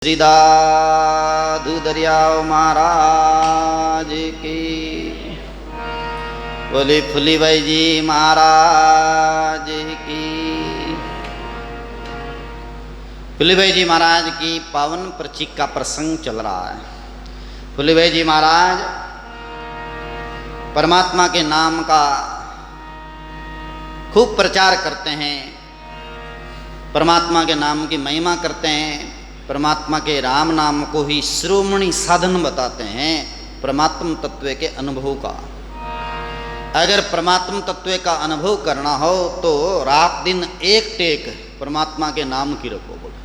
श्रीदादू दरियाव महाराज की बोले, फुली भाई जी महाराज की। फुली भाई जी महाराज की पावन प्रतीक का प्रसंग चल रहा है। फुली भाई जी महाराज परमात्मा के नाम का खूब प्रचार करते हैं, परमात्मा के नाम की महिमा करते हैं, परमात्मा के राम नाम को ही शिरोमणि साधन बताते हैं परमात्म तत्व के अनुभव का। अगर परमात्म तत्व का अनुभव करना हो तो रात दिन एक टेक परमात्मा के नाम की रखो। बोलो,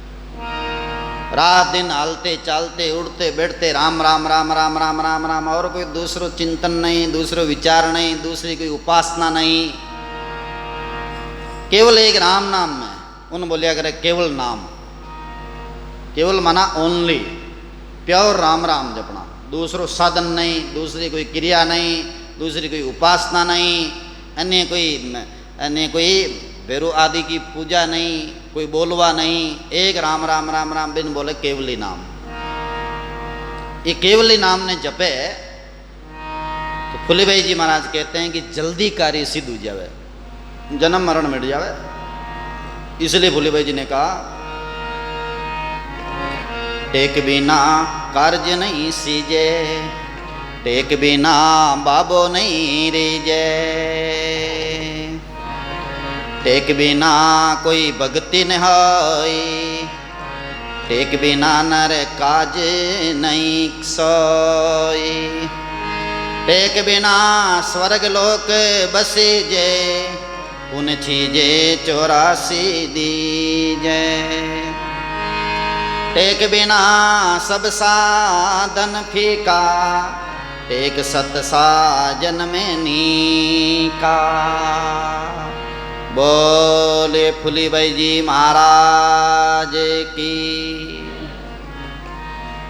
रात दिन हालते चालते उड़ते बैठते राम राम राम राम राम राम राम, और कोई दूसरो चिंतन नहीं, दूसरो विचार नहीं, दूसरी कोई उपासना नहीं, केवल एक राम नाम में उन बोलिया करे केवल नाम। केवल माना ओनली प्योर राम राम जपना, दूसरो साधन नहीं, दूसरी कोई क्रिया नहीं, दूसरी कोई उपासना नहीं, अन्य कोई भैरव आदि की पूजा नहीं, कोई बोलवा नहीं, एक राम राम राम राम बिन बोले केवली नाम। ये केवली नाम ने जपे तो फुली भाई जी महाराज कहते हैं कि जल्दी कार्य सिद्ध हो जावे, जन्म मरण मिट जावे। इसलिए फुली भाई जी ने कहा, टेक बिना कार्य नहीं सीजे, टेक बिना बाबो नहीं रीजे, टेक बिना कोई भक्ति न होई, टेक बिना नर काज नहीं सोई, टेक बिना स्वर्ग लोक बसी जे, उन चीजे 84 दीजे, टेक बिना सब साधन फीका, टेक सत साजन में नीका। बोले फुली भाई जी महाराज की।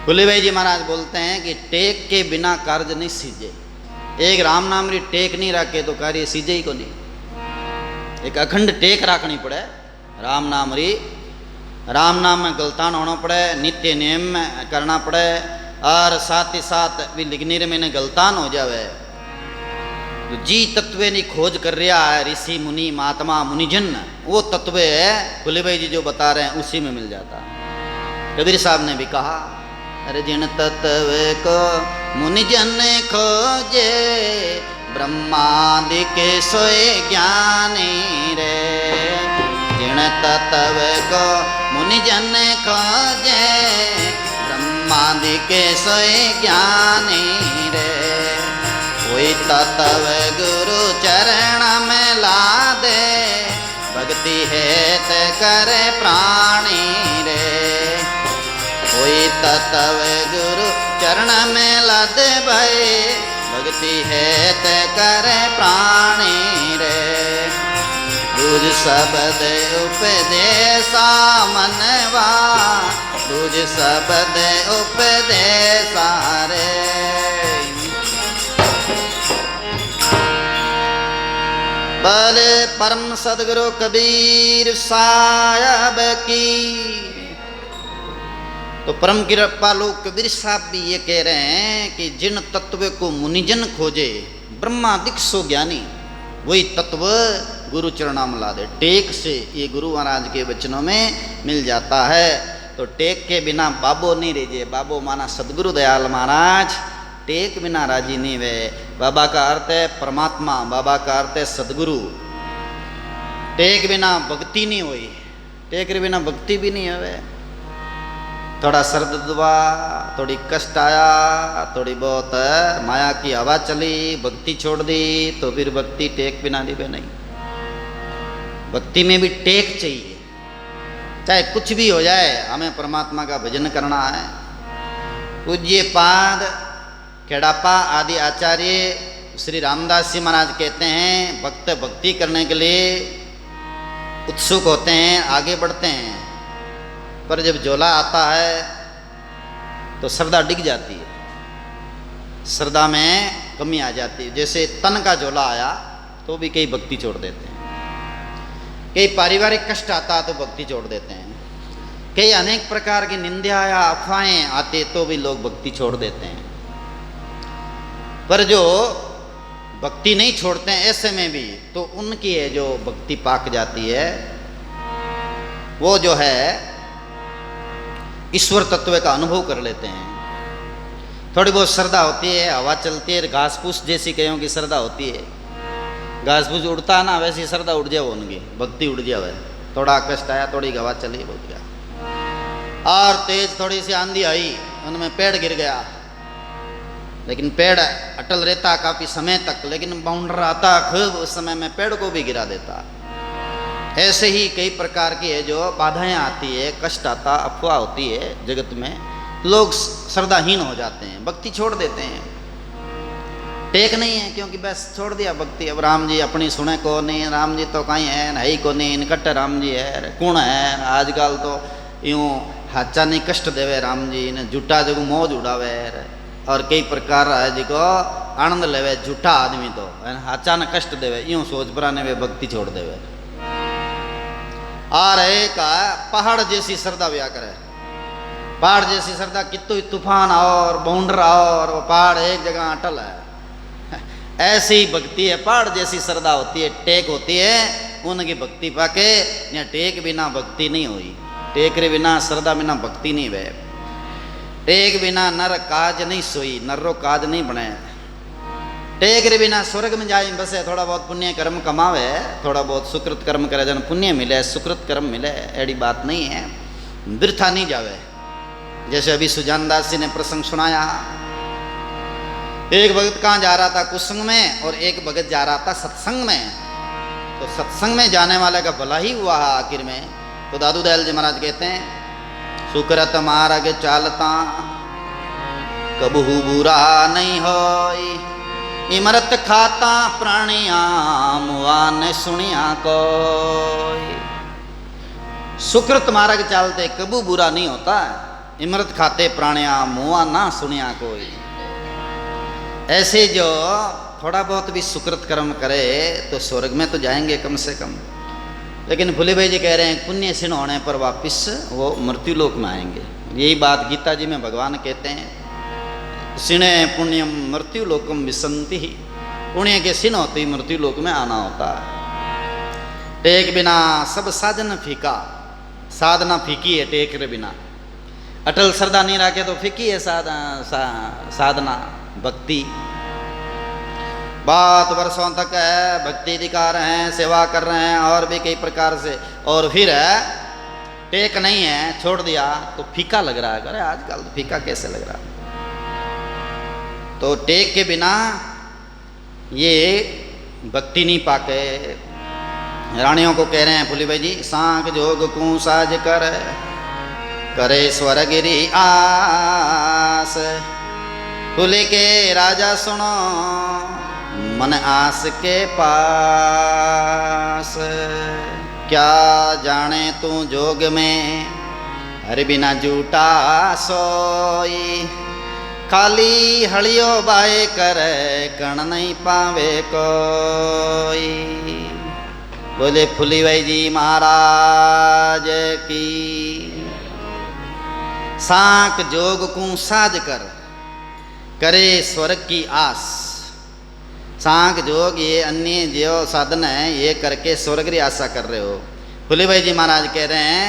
फुली भाई जी महाराज बोलते हैं कि टेक के बिना कार्य नहीं सीजे। एक राम नाम री टेक नहीं रखे तो कार्य सीजे ही को नहीं। एक अखंड टेक रखनी पड़े राम नाम री। राम नाम में गलतान होना पड़े, नित्य नियम में करना पड़े, और साथ ही साथ भी लिखनीर में गलतान हो जावे तो जी तत्व ने खोज कर रहा है ऋषि मुनि महात्मा मुनिजन, वो तत्व है फुली भाई जी जो बता रहे हैं उसी में मिल जाता। कबीर साहब ने भी कहा, अरे जिन तत्व को मुनिजन खोजे, ब्रह्मादि के सोए ज्ञानी रे, जिन तत्व को मुनिजन खोजे, ब्रह्मादि के सोए ज्ञानी रे, कोई तत्व गुरु चरण में ला दे, भक्ति हेत करे प्राणी रे, कोई तत्व गुरु चरण में ला दे भाई, भक्ति हेत करे प्राणी रे, दूज शब्द उपदेशा मनवा, दूज शब्द उपदेशा रे। बोले परम सदगुरु कबीर साहब की। तो परम कृपालु कबीर साहब भी ये कह रहे हैं कि जिन तत्व को मुनिजन खोजे, ब्रह्मादिक सो ज्ञानी, वही तत्व गुरु चरणाम ला दे। टेक से ये गुरु महाराज के वचनों में मिल जाता है। तो टेक के बिना बाबो नहीं रहे। बाबो माना सदगुरु दयाल महाराज, टेक बिना राजी नहीं वे। बाबा का अर्थ है परमात्मा, बाबा का अर्थ है सदगुरु। टेक बिना भक्ति नहीं हुई, टेक के बिना भक्ति भी नहीं है। थोड़ा सर्द दुआ, थोड़ी कष्ट आया, थोड़ी बहुत माया की हवा चली, भक्ति छोड़ दी, तो फिर भक्ति टेक बिना दिवे नहीं। भक्ति में भी टेक चाहिए, चाहे कुछ भी हो जाए, हमें परमात्मा का भजन करना है। पूज्य पाद खेड़ापा आदि आचार्य श्री रामदास जी महाराज कहते हैं, भक्त भक्ति करने के लिए उत्सुक होते हैं, आगे बढ़ते हैं, पर जब झोला आता है तो श्रद्धा डिग जाती है, श्रद्धा में कमी आ जाती है। जैसे तन का झोला आया तो भी कई भक्ति छोड़ देते हैं, कई पारिवारिक कष्ट आता तो भक्ति छोड़ देते हैं। कई अनेक प्रकार की निंदा या अफवाहें आते तो भी लोग भक्ति छोड़ देते हैं। पर जो भक्ति नहीं छोड़ते हैं ऐसे में भी, तो उनकी है जो भक्ति पाक जाती है, वो जो है ईश्वर तत्व का अनुभव कर लेते हैं। थोड़ी बहुत श्रद्धा होती है, हवा चलती है, घास फूस जैसी कईयों की श्रद्धा होती है, घास फूस उड़ता है ना, वैसी श्रद्धा उड़ जाए उनकी, भक्ति उड़ जाए। थोड़ा कष्ट आया, थोड़ी हवा चली, उड़ गया। और तेज थोड़ी सी आंधी आई, उनमें पेड़ गिर गया, लेकिन पेड़ अटल रहता काफी समय तक, लेकिन बाउंडर आता खूब, उस समय में पेड़ को भी गिरा देता। ऐसे ही कई प्रकार की है जो बाधाएं आती है, कष्ट आता, अफवाह होती है जगत में, लोग श्रद्धाहीन हो जाते हैं, भक्ति छोड़ देते हैं। टेक नहीं है, क्योंकि बस छोड़ दिया भक्ति। अब राम जी अपनी सुने को नहीं, राम जी तो कहीं है नहीं को नहीं, निकट राम जी है कौन है। आजकल तो यूँ हाचा नहीं कष्ट देवे राम जी ने, झूठा जगह मौज उड़ावे, और कई प्रकार है जिको आनंद लेवे झूठा आदमी, तो हाचा ने कष्ट देवे, यूँ सोच पराने वे भक्ति छोड़ देवे। और एक पहाड़ जैसी श्रद्धा व्या करे, पहाड़ जैसी श्रद्धा, कितु तूफान आओ और बाउंडर आओ और वो पहाड़ एक जगह अटल है। ऐसी भक्ति है, पहाड़ जैसी श्रद्धा होती है, टेक होती है उनकी भक्ति पाके। या टेक बिना भक्ति नहीं हुई, टेक रे बिना श्रद्धा बिना भक्ति नहीं वे। टेक बिना नर काज नहीं सोई, नर्रो काज नहीं बने। टेक रे बिना स्वर्ग में जाए बसे, थोड़ा बहुत पुण्य कर्म कमावे, थोड़ा बहुत सुकृत कर्म करे, जन पुण्य मिले, सुकृत कर्म मिले, ऐसी बात नहीं है, वृथा नहीं जावे। जैसे अभी सुजान दास जी ने प्रसंग सुनाया, एक भगत कहाँ जा रहा था, कुसंग में, और एक भगत जा रहा था सत्संग में। तो सत्संग में जाने वाले का भला ही हुआ आखिर में। तो दादू दयाल जी महाराज कहते हैं, सुकृत मार्ग चालता कबहू बुरा नहीं होई, इमरत खाता प्राणियाम वाने सुनिया कोई। सुकृत मार्ग चालते कबू बुरा नहीं होता, इमरत खाते प्राणियाम मुआ ना सुनिया कोई। ऐसे जो थोड़ा बहुत भी सुकृत कर्म करे तो स्वर्ग में तो जाएंगे कम से कम। लेकिन भोले भाई जी कह रहे हैं पुण्य क्षीण होने पर वापिस वो मृत्यु लोक में आएंगे। यही बात गीता जी में भगवान कहते हैं, क्षीणे पुण्यम मृत्यु लोकम विसंति ही। पुण्य के क्षीण होते ही मृत्यु लोक में आना होता है। टेक बिना सब साधन फीका, साधना फीकी है टेक रे बिना। अटल श्रद्धा नहीं रखे तो फीकी है साधना भक्ति। बहुत वर्षों तक है भक्ति दिखा रहे हैं, सेवा कर रहे हैं और भी कई प्रकार से, और फिर टेक नहीं है, छोड़ दिया तो फीका लग रहा है। अरे आजकल तो फीका कैसे लग रहा है। तो टेक के बिना ये भक्ति नहीं पाके। रानियों को कह रहे हैं फूली भाई जी, सांग जोग को साज कर करे स्वर्गिरी आस। फूले के राजा सुनो मन आस के पास। क्या जाने तू जोग में हर बिना जूटा सोई। खाली हलियो बाए करे कण नहीं पावे कोई। बोले फूली भाई जी महाराज की। सांक जोग को साज कर करे स्वर्ग की आस। सांख जोग ये अन्य जो साधन है ये करके स्वर्ग की आशा कर रहे हो। फूले भाई जी महाराज कह रहे हैं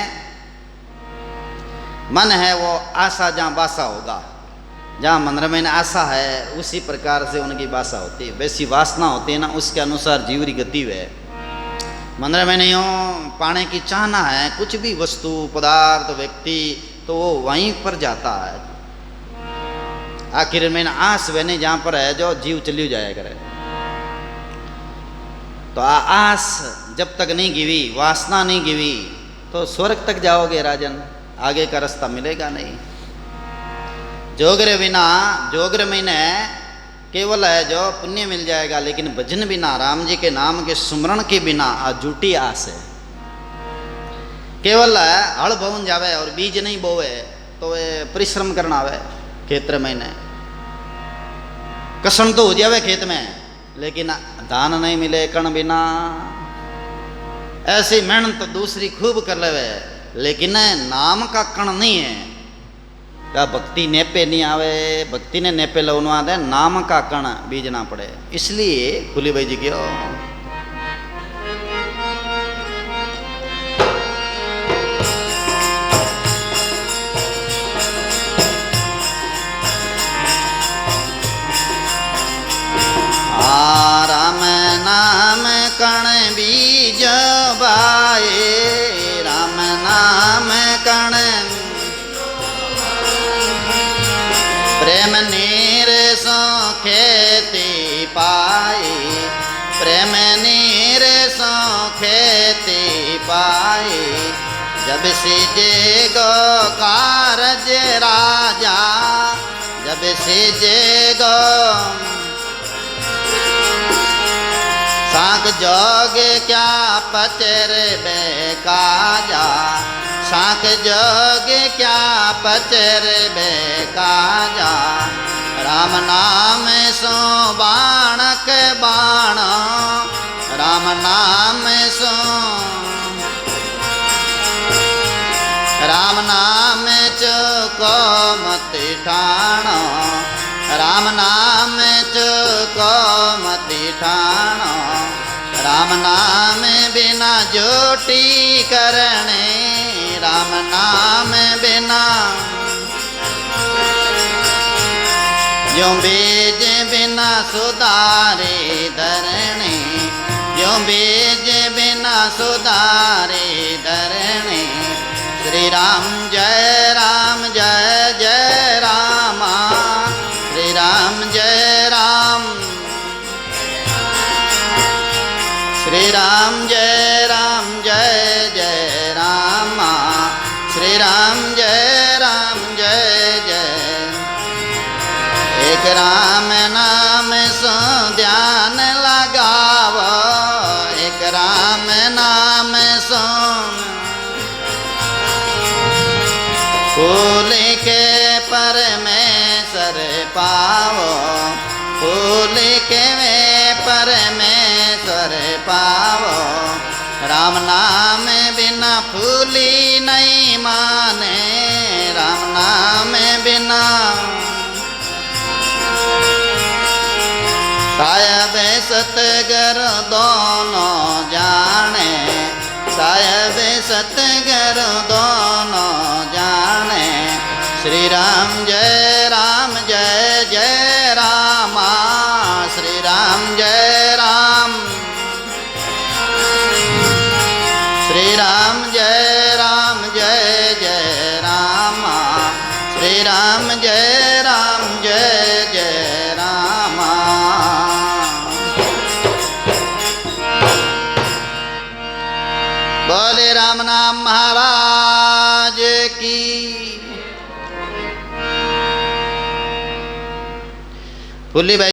मन है वो आशा जहाँ बासा होगा, जहाँ मन में आशा है उसी प्रकार से उनकी बासा होती है। वैसी वासना होती है ना, उसके अनुसार जीव की गति है। मन में नहीं हो पाने की चाहना है, कुछ भी वस्तु पदार्थ व्यक्ति, तो वो वहीं पर जाता है। आखिर में आस बने जहाँ पर है जो जीव चली जाया करे। तो आस जब तक नहीं गिवी, वासना नहीं गिवी, तो स्वर्ग तक जाओगे राजन, आगे का रास्ता मिलेगा नहीं। जोग्र बिना, जोग्र में केवल है जो पुण्य मिल जाएगा, लेकिन भजन बिना, राम जी के नाम के सुमरण के बिना झूठी आस है। केवल हल भवन जावे और बीज नहीं बोवे तो वे परिश्रम करना आवे खेत्र में ने। कसन तो हो जावे खेत में, लेकिन दान नहीं मिले कण बिना। ऐसी मेहनत तो दूसरी खूब कर लेवे, लेकिन नाम का कण नहीं है। क्या भक्ति नेपे नहीं आवे, भक्ति ने नेपे लवनवा दे, नाम का कण बीजना पड़े। इसलिए फूली भाई जी क्यों राम नाम कण बीज बाए, राम नाम कण प्रेम नीर सो खेती पाए, प्रेम नीर सो खेती पाए। जब सिजे गो कारज राजा, जब सिजे गो सांख जोग क्या पचर बेकाजा, सांख जोग क्या पचर बेकाजा। राम नाम सो बाणक बाण, राम नाम सो राम नाम चुको मत ठाणो, राम नाम चुको मत ठाणो। राम नाम बिना जोटी करने, राम नाम बिना जो बीज बिना सुधारे धरणे, जो बीज बिना सुधारे धरणे। श्री राम जय राम जय जय रामा, श्री राम जय राम, श्री राम जय राम जय जय रामा, श्री राम जय राम जय जय। एक राम नाम सो ध्यान लगावो, एक राम नाम सो फूल के परमेश्वर पावो, फूल के वे परमेश्वर पावो। राम नाम बिना फूली नहीं माने, राम नाम बिना साहेब सतगर दोनों जाने, साहेब सतगर दोनों जाने। श्री राम जय राम जय जय रामा, श्री राम जय राम, श्री राम जय राम जय जय रामा, श्री राम जय राम जय जय रामा। बोले राम नाम महाराज की। फुल्ली भाई